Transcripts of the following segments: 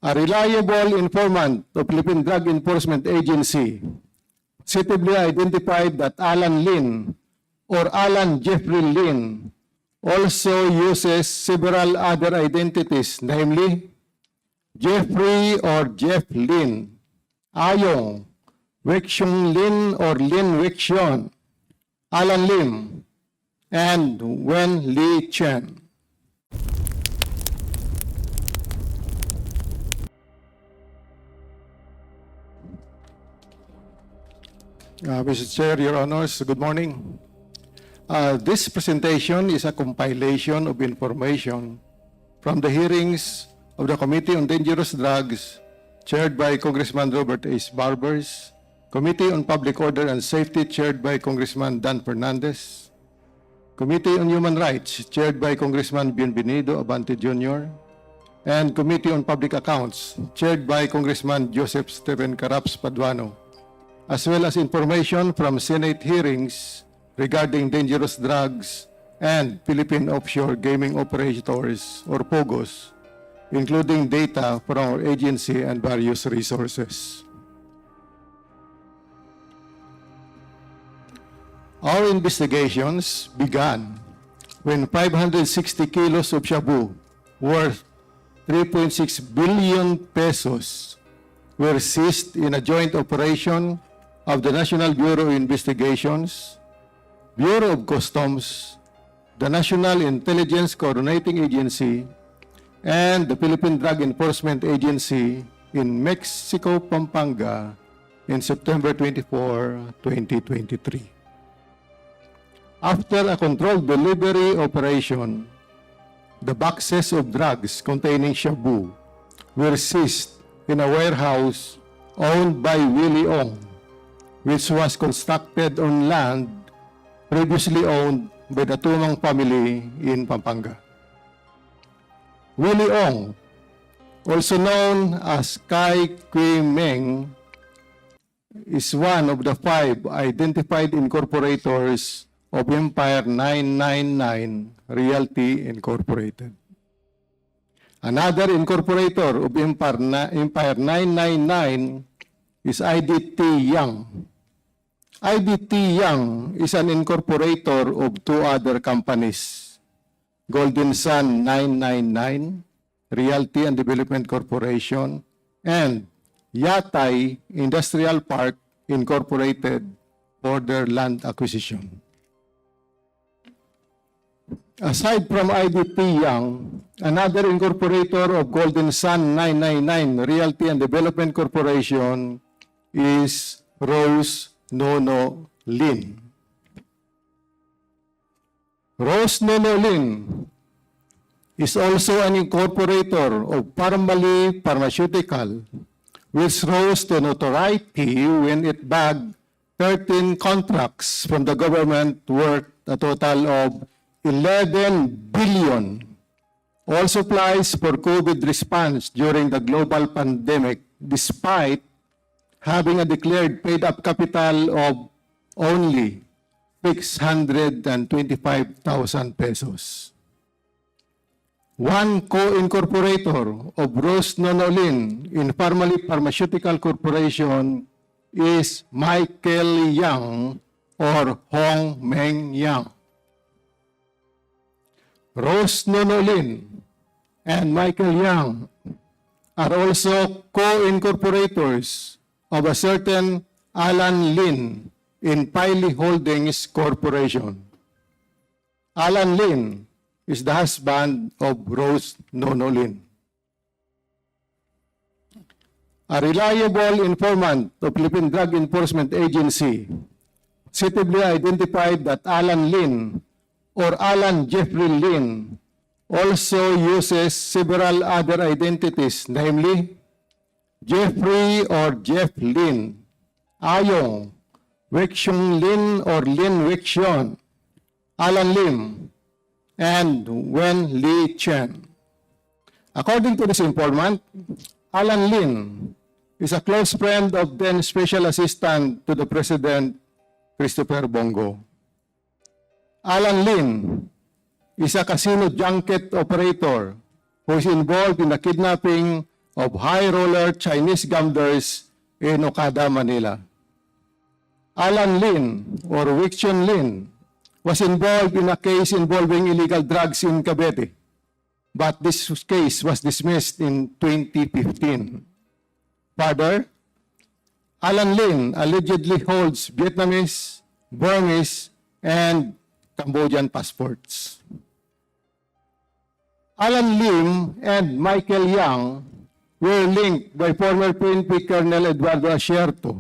A reliable informant of Philippine Drug Enforcement Agency suitably identified that Alan Lin or Alan Jeffrey Lin also uses several other identities, namely Jeffrey or Jeff Lin, Ayong, Wexiong Lin or Lin Wexion, Alan Lim, and Wen Li Chen. Mr. Chair, Your Honors, good morning. This presentation is a compilation of information from the hearings of the Committee on Dangerous Drugs, chaired by Congressman Robert H. Barbers, Committee on Public Order and Safety, chaired by Congressman Dan Fernandez, Committee on Human Rights, chaired by Congressman Bienvenido Abante Jr., and Committee on Public Accounts, chaired by Congressman Joseph Stephen Caraps Paduano, as well as information from Senate hearings regarding dangerous drugs and Philippine offshore gaming operators or Pogos, including data from our agency and various resources. Our investigations began when 560 kilos of shabu worth 3.6 billion pesos were seized in a joint operation of the National Bureau of Investigations, Bureau of Customs, the National Intelligence Coordinating Agency, and the Philippine Drug Enforcement Agency in Mexico, Pampanga, in September 24, 2023. After a controlled delivery operation, the boxes of drugs containing shabu were seized in a warehouse owned by Willie Ong, which was constructed on land previously owned by the Tumang family in Pampanga. Willie Ong, also known as Kai Kui Meng, is one of the 5 identified incorporators of Empire 999 Realty Incorporated. Another incorporator of Empire 999 is IDT Yang. IDT Yang is an incorporator of 2 other companies, Golden Sun 999 Realty and Development Corporation and Yatay Industrial Park Incorporated for their land acquisition. Aside from IDT Yang, another incorporator of Golden Sun 999 Realty and Development Corporation is Rose Nono Lin. Rose Nono Lin is also an incorporator of Parmalee Pharmaceutical, which rose to notoriety when it bagged 13 contracts from the government worth a total of 11 billion. All supplies for COVID response during the global pandemic, despite having a declared paid-up capital of only 625,000 pesos. One co-incorporator of Rose Nono Lin in Parmalee Pharmaceutical Corporation is Michael Yang or Hong Meng Yang. Rose Nono Lin and Michael Yang are also co-incorporators of a certain Alan Lin in Piley Holdings Corporation. Alan Lin is the husband of Rose Nono Lin. A reliable informant of Philippine Drug Enforcement Agency suitably identified that Alan Lin or Alan Jeffrey Lin also uses several other identities, namely Jeffrey or Jeff Lin, Ayong, Wexiong Lin or Lin Wexion, Alan Lim, and Wen Li Chen. According to this informant, Alan Lin is a close friend of then Special Assistant to the President, Christopher Bongo. Alan Lin is a casino junket operator who is involved in the kidnapping of high-roller Chinese gamblers in Okada, Manila. Alan Lin, or Wixion Lin, was involved in a case involving illegal drugs in Cavite, but this case was dismissed in 2015. Further, Alan Lin allegedly holds Vietnamese, Burmese, and Cambodian passports. Alan Lim and Michael Yang were linked by former PNP Colonel Eduardo Asierto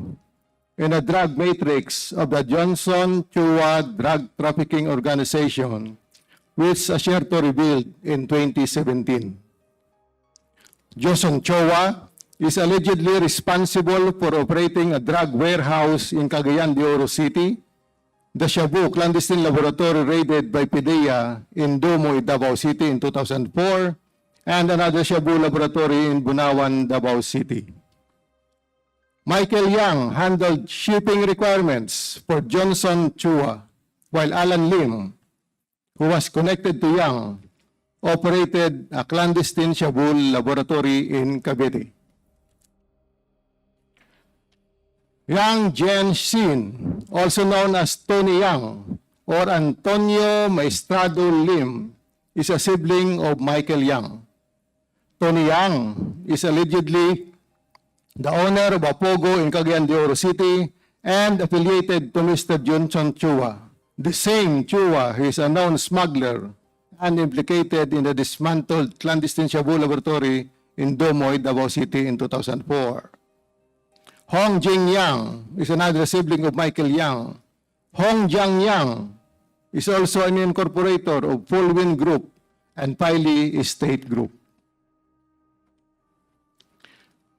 in a drug matrix of the Johnson Chua Drug Trafficking Organization, which Asierto revealed in 2017. Johnson Chua is allegedly responsible for operating a drug warehouse in Cagayan de Oro City, the Shabu clandestine laboratory raided by PDEA in Dumoy, Davao City in 2004, and another Shabu laboratory in Bunawan, Davao City. Michael Yang handled shipping requirements for Johnson Chua, while Alan Lim, who was connected to Yang, operated a clandestine Shabu laboratory in Cavite. Yang Jianxin, also known as Tony Yang or Antonio Maestrado Lim, is a sibling of Michael Yang. Tony Yang is allegedly the owner of a Pogo in Cagayan de Oro City and affiliated to Mr. Johnson Chua, the same Chua who is a known smuggler and implicated in the dismantled clandestine Shabu laboratory in Dumoy, Davao City in 2004. Hong Jing Yang is another sibling of Michael Yang. Hong Jiang Yang is also an incorporator of Fullwind Group and Piley Estate Group.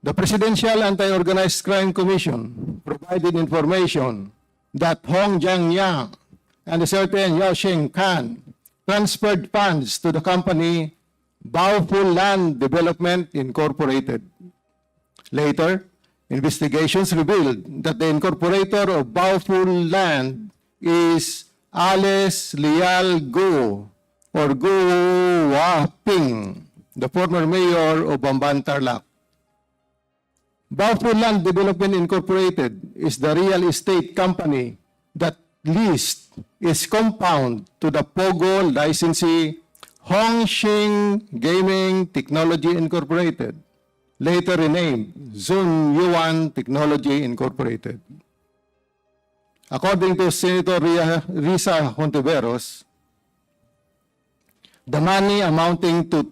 The Presidential Anti-Organized Crime Commission provided information that Hong Jiang Yang and a certain Yao Sheng Kan transferred funds to the company Baoful Land Development Incorporated. Later, investigations revealed that the incorporator of Baoful Land is Alice Lial Guo, or Guo Waping, the former mayor of Bamban, Tarlac. Baoful Land Development Incorporated is the real estate company that leased its compound to the Pogo licensee Hongxing Gaming Technology Incorporated, later renamed Zun Yuan Technology Incorporated. According to Senator Risa Hontiveros, the money amounting to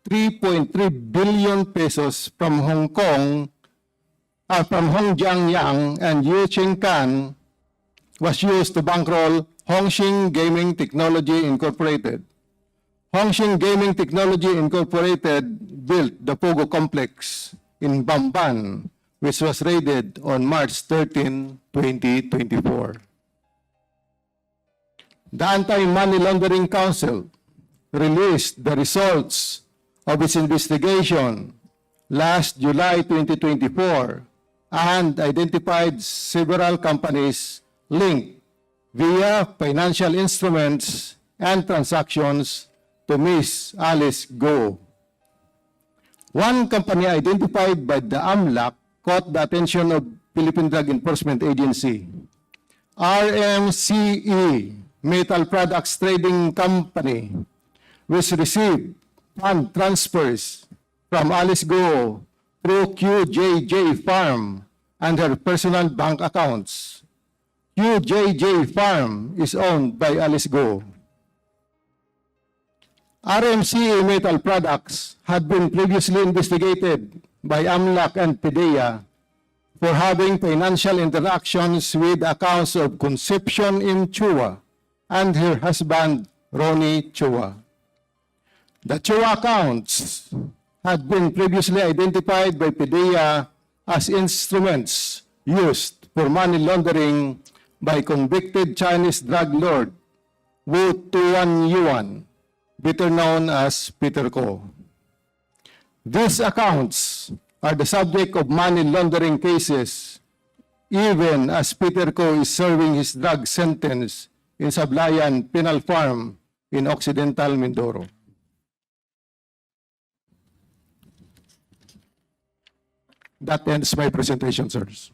3.3 billion pesos from Hong Kong, from Hong Jiang Yang and Yu Ching Kan was used to bankroll Hongxing Gaming Technology Incorporated. Hongxing Gaming Technology Incorporated built the Pogo Complex in Bamban, which was raided on March 13, 2024. The Anti-Money Laundering Council released the results of its investigation last July 2024 and identified several companies linked via financial instruments and transactions to Ms. Alice Go. One company identified by the AMLAC caught the attention of Philippine Drug Enforcement Agency. RMCE, Metal Products Trading Company, which received fund transfers from Alice Go through QJJ Farm and her personal bank accounts. QJJ Farm is owned by Alice Go. RMCE Metal Products had been previously investigated by AMLAC and PDEA for having financial interactions with accounts of Concepcion in Chua and her husband, Ronnie Chua. The Chua accounts had been previously identified by PDEA as instruments used for money laundering by convicted Chinese drug lord Wu Tuan Yuan, better known as Peter Ko. These accounts are the subject of money laundering cases, even as Peter Ko is serving his drug sentence in Sablayan Penal Farm in Occidental Mindoro. That ends my presentation, sirs.